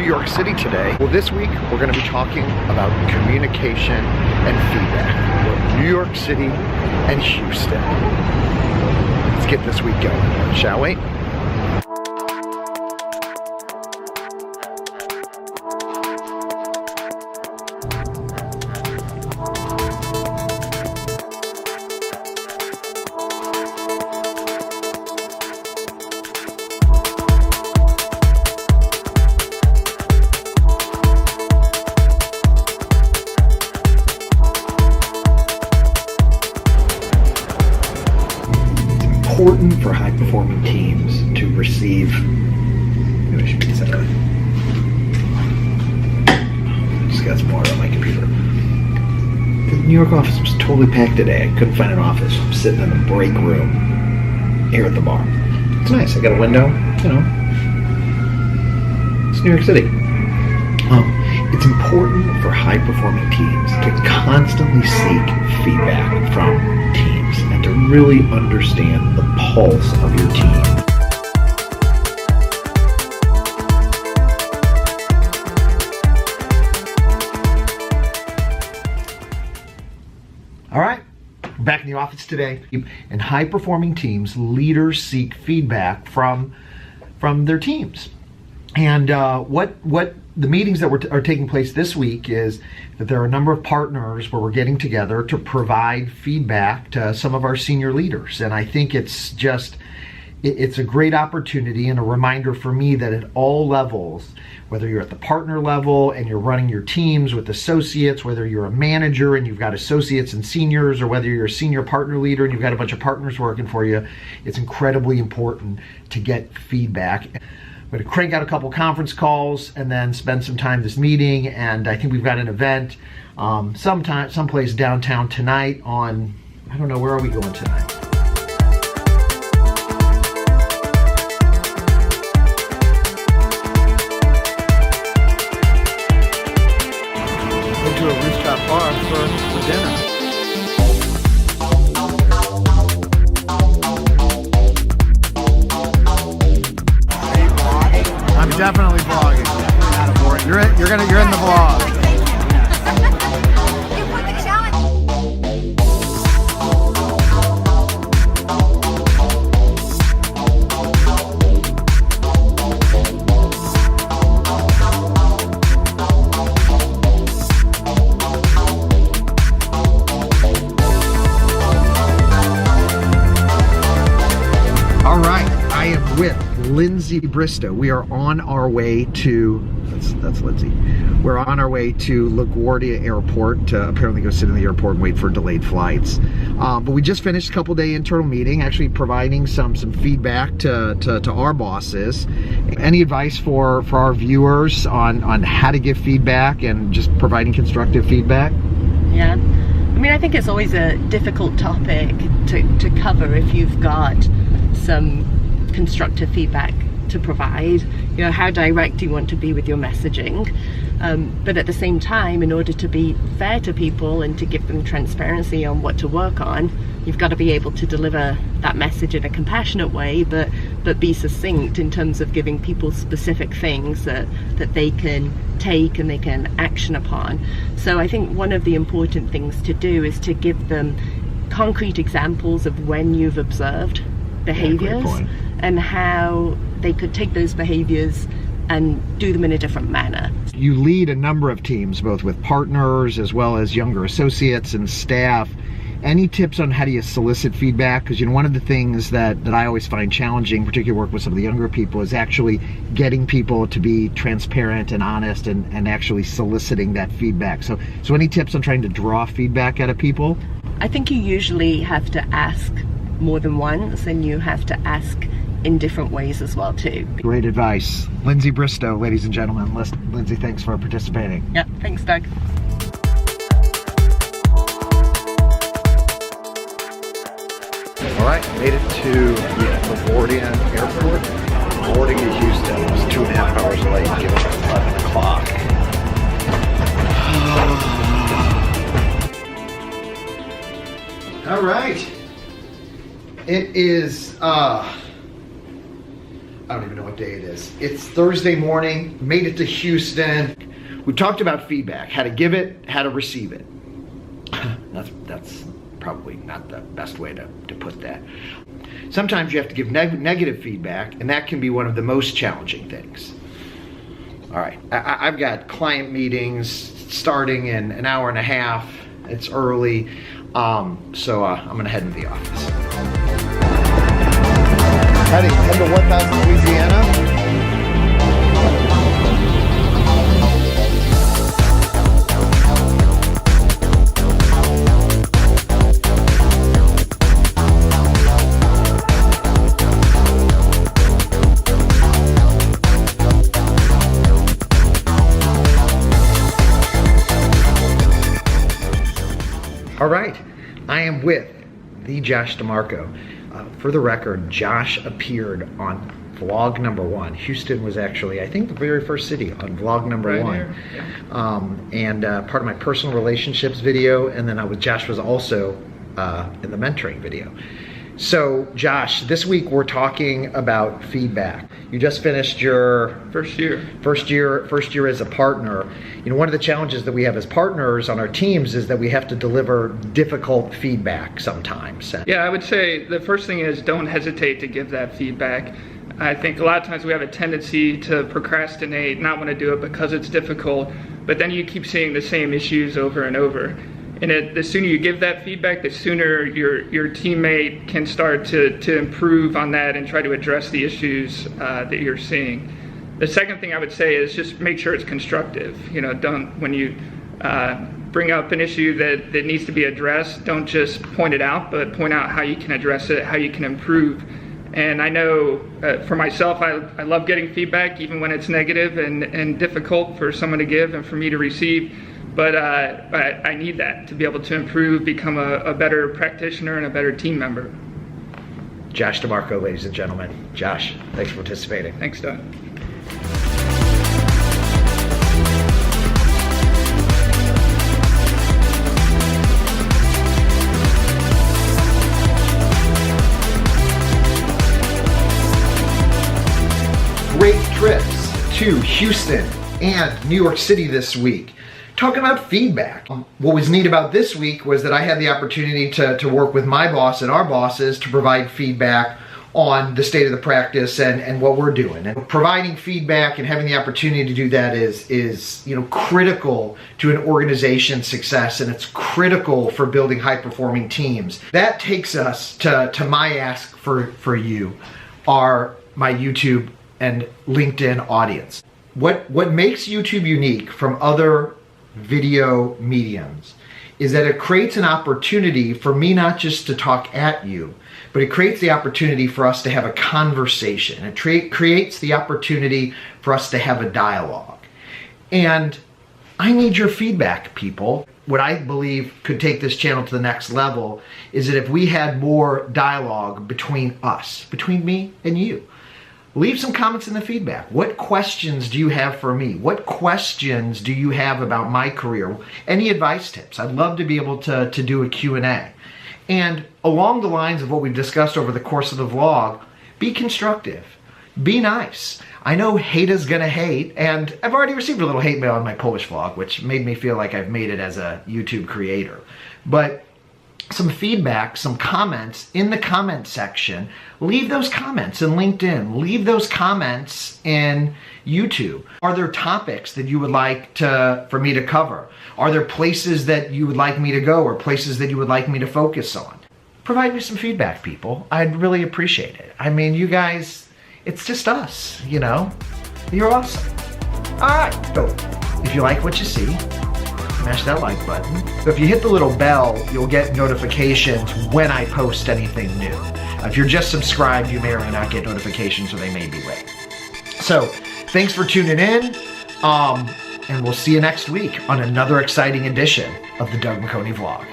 York City today. Well, this week we're going to be talking about communication and feedback. We're in New York City and Houston. Let's get this week going, shall we? Important for high-performing teams to receive. Maybe I should make that. Just got some water on my computer. The New York office was totally packed today. I couldn't find an office. I'm sitting in the break room here at the bar. It's nice. I got a window. You know, it's New York City. It's important for high-performing teams to constantly seek feedback from teams and to really understand the pulse of your team. All right, we're back in the office today. In high-performing teams, leaders seek feedback from their teams. And what the meetings that are taking place this week is that there are a number of partners where we're getting together to provide feedback to some of our senior leaders. And I think it's a great opportunity and a reminder for me that at all levels, whether you're at the partner level and you're running your teams with associates, whether you're a manager and you've got associates and seniors, or whether you're a senior partner leader and you've got a bunch of partners working for you, it's incredibly important to get feedback. We're going to crank out a couple conference calls and then spend some time this meeting. And I think we've got an event someplace downtown tonight on, I don't know, where are we going tonight? Into a rooftop bar for dinner. Definitely vlogging. You're in the vlog. All right, I am with Lindsay Bristow. We are on our way to, that's Lindsay. We're on our way to LaGuardia Airport to apparently go sit in the airport and wait for delayed flights. But we just finished a couple-day internal meeting, actually providing some feedback to our bosses. Any advice for our viewers on how to give feedback and just providing constructive feedback? Yeah, I mean, I think it's always a difficult topic to cover if you've got some constructive feedback to provide. You know, how direct do you want to be with your messaging? But at the same time, in order to be fair to people and to give them transparency on what to work on, you've got to be able to deliver that message in a compassionate way, but be succinct in terms of giving people specific things that they can take and they can action upon. So I think one of the important things to do is to give them concrete examples of when you've observed behaviors and how they could take those behaviors and do them in a different manner. You lead a number of teams, both with partners as well as younger associates and staff. Any tips on how do you solicit feedback? Because, you know, one of the things that I always find challenging, particularly work with some of the younger people, is actually getting people to be transparent and honest and actually soliciting that feedback. So any tips on trying to draw feedback out of people? I think you usually have to ask more than once, and you have to ask in different ways as well too. Great advice. Lindsay Bristow, ladies and gentlemen. Lindsay, thanks for participating. Yeah, thanks, Doug. All right, made it to LaGuardia Airport. Boarding to Houston. It was 2.5 hours late, given 11 o'clock. All right. It is I don't even know what day it is. It's Thursday morning, made it to Houston. We talked about feedback, how to give it, how to receive it. That's probably not the best way to put that. Sometimes you have to give negative feedback, and that can be one of the most challenging things. All right, I've got client meetings starting in an hour and a half. It's early, so I'm gonna head into the office. Heading to 1000 Louisiana. All right, I am with the Josh DeMarco. For the record, Josh appeared on vlog number 1. Houston was actually, I think, the very first city on vlog number 1. Yeah. Part of my personal relationships video, and then Josh was also in the mentoring video. So, Josh, this week we're talking about feedback. You just finished your first year as a partner. You know, one of the challenges that we have as partners on our teams is that we have to deliver difficult feedback sometimes. Yeah, I would say the first thing is don't hesitate to give that feedback. I think a lot of times we have a tendency to procrastinate, not want to do it because it's difficult, but then you keep seeing the same issues over and over. And the sooner you give that feedback, the sooner your teammate can start to improve on that and try to address the issues that you're seeing. The second thing I would say is just make sure it's constructive. You know, when you bring up an issue that needs to be addressed, don't just point it out, but point out how you can address it, how you can improve. And I know for myself, I love getting feedback, even when it's negative and difficult for someone to give and for me to receive. But I need that to be able to improve, become a better practitioner and a better team member. Josh DeMarco, ladies and gentlemen. Josh, thanks for participating. Thanks, Doug. Great trips to Houston and New York City this week. Talking about feedback. What was neat about this week was that I had the opportunity to work with my boss and our bosses to provide feedback on the state of the practice and what we're doing. And providing feedback and having the opportunity to do that is critical to an organization's success, and it's critical for building high-performing teams. That takes us to my ask for you, my YouTube and LinkedIn audience. What makes YouTube unique from other video mediums is that it creates an opportunity for me not just to talk at you, but it creates the opportunity for us to have a conversation. It creates the opportunity for us to have a dialogue. And I need your feedback, people. What I believe could take this channel to the next level is that if we had more dialogue between us, between me and you. Leave some comments in the feedback. What questions do you have for me? What questions do you have about my career? Any advice tips? I'd love to be able to do a Q&A. And along the lines of what we've discussed over the course of the vlog, be constructive. Be nice. I know hate is gonna hate, and I've already received a little hate mail on my Polish vlog, which made me feel like I've made it as a YouTube creator. But some feedback, some comments in the comment section. Leave those comments in LinkedIn. Leave those comments in YouTube. Are there topics that you would like for me to cover? Are there places that you would like me to go or places that you would like me to focus on? Provide me some feedback, people. I'd really appreciate it. I mean, you guys, it's just us, you know? You're awesome. All right, so if you like what you see, smash that like button. So if you hit the little bell, you'll get notifications when I post anything new. If you're just subscribed, you may or may not get notifications, or they may be late. So thanks for tuning in, and we'll see you next week on another exciting edition of the Doug McConey Vlog.